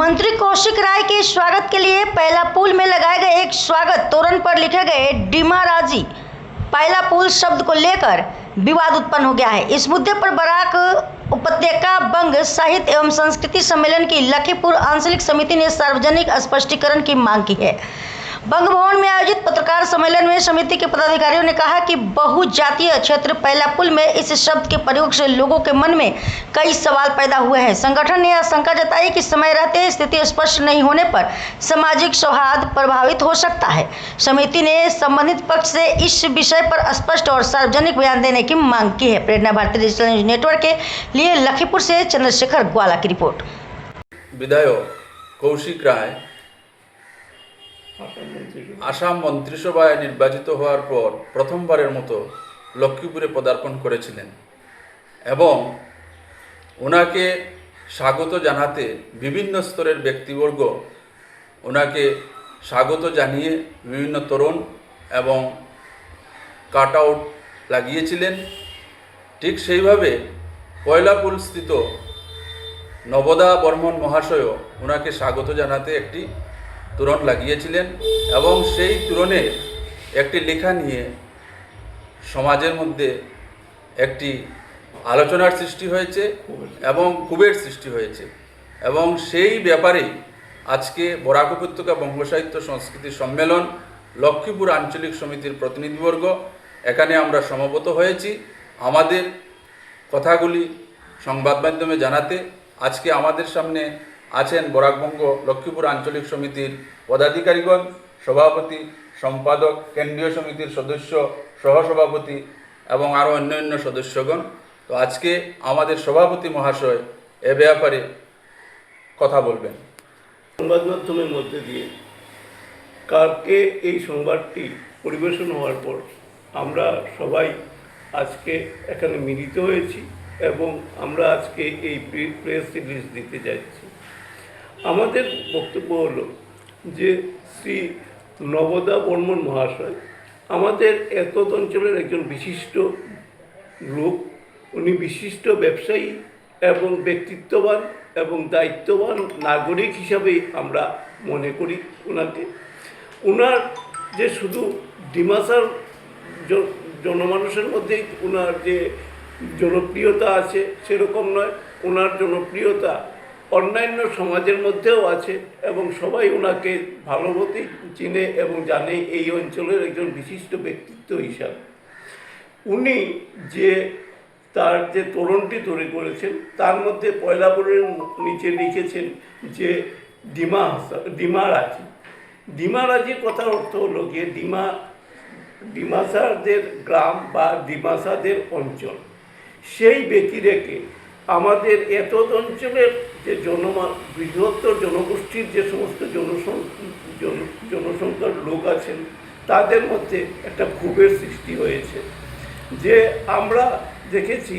मंत्री कौशिक राय के स्वागत के लिए पहला पुल में लगाए गए एक स्वागत तोरण पर लिखे गए डिमाराजी पहला पुल शब्द को लेकर विवाद उत्पन्न हो गया है। इस मुद्दे पर बराक उपत्यका बंग साहित्य एवं संस्कृति सम्मेलन की लखीपुर आंचलिक समिति ने सार्वजनिक स्पष्टीकरण की मांग की है। बंग भवन में आयोजित पत्रकार सम्मेलन में समिति के पदाधिकारियों ने कहा कि बहुजातीय क्षेत्र पहला पुल में इस शब्द के प्रयोग से लोगों के मन में कई सवाल पैदा हुए हैं। संगठन ने आशंका जताई कि समय रहते स्थिति स्पष्ट नहीं होने पर सामाजिक सौहार्द प्रभावित हो सकता है। समिति ने संबंधित पक्ष से इस विषय पर स्पष्ट और सार्वजनिक बयान देने की मांग की है। प्रेरणा भारती डिजिटल न्यूज नेटवर्क के लिए लखीपुर से चंद्रशेखर ग्वाला की रिपोर्ट। विधायक कौशिक राय आसाम মন্ত্রিসভায় নির্বাচিত হওয়ার পর প্রথমবারের মতো লক্ষ্মীপুরে পদার্পণ করেছিলেন এবং ওনাকে স্বাগত জানাতে বিভিন্ন স্তরের ব্যক্তিবর্গ ওনাকে স্বাগত জানিয়ে বিভিন্ন তোরণ এবং কাট আউট লাগিয়েছিলেন। ঠিক সেইভাবে পয়লাপুল স্থিত নবদা বর্মন মহাশয়ও ওনাকে স্বাগত জানাতে একটি তোরণ লাগিয়েছিলেন এবং সেই তোরণে একটি লেখা নিয়ে সমাজের মধ্যে একটি আলোচনার সৃষ্টি হয়েছে এবং ক্ষোভের সৃষ্টি হয়েছে এবং সেই ব্যাপারেই আজকে বরাক উপত্যকা বঙ্গ সাহিত্য সংস্কৃতি সম্মেলন লক্ষ্মীপুর আঞ্চলিক সমিতির প্রতিনিধিবর্গ এখানে আমরা সমবেত হয়েছি আমাদের কথাগুলি সংবাদ মাধ্যমে জানাতে। আজকে আমাদের সামনে আছেন বরাকবঙ্গ লক্ষ্মীপুর আঞ্চলিক সমিতির পদাধিকারীগণ, সভাপতি, সম্পাদক, কেন্দ্রীয় সমিতির সদস্য, সহসভাপতি এবং আরও অন্যান্য সদস্যগণ। তো আজকে আমাদের সভাপতি মহাশয় এ ব্যাপারে কথা বলবেন। সংবাদ মাধ্যমের মধ্যে দিয়ে কালকে এই সংবাদটি পরিবেশন হওয়ার পর আমরা সবাই আজকে এখানে মিলিত হয়েছি এবং আমরা আজকে এই প্রেস রিলিজ দিতে যাচ্ছি। আমাদের বক্তব্য হলো যে শ্রী নবদা বর্মন মহাশয় আমাদের এতদ অঞ্চলের একজন বিশিষ্ট লোক। উনি বিশিষ্ট ব্যবসায়ী এবং ব্যক্তিত্ববান এবং দায়িত্ববান নাগরিক হিসাবেই আমরা মনে করি ওনাকে। ওনার যে শুধু ডিমাসার জনমানুষের মধ্যেই ওনার যে জনপ্রিয়তা আছে সেরকম নয়, ওনার জনপ্রিয়তা অন্যান্য সমাজের মধ্যেও আছে এবং সবাই ওনাকে ভালোমতোই চিনে এবং জানে এই অঞ্চলের একজন বিশিষ্ট ব্যক্তিত্ব হিসাবে। উনি যে তার যে তোরণটি তৈরি করেছেন তার মধ্যে পয়লাপুরের নিচে লিখেছেন যে ডিমারাজি। ডিমারাজির কথার অর্থ হলো গিয়ে ডিমাসাদের গ্রাম বা ডিমাসাদের অঞ্চল। সেই ব্যক্তি রেখে আমাদের এতদ অঞ্চলের যে বৃহত্তর জনগোষ্ঠীর যে সমস্ত জনসংখ্যার লোক আছেন তাদের মধ্যে একটা ক্ষোভের সৃষ্টি হয়েছে। যে আমরা দেখেছি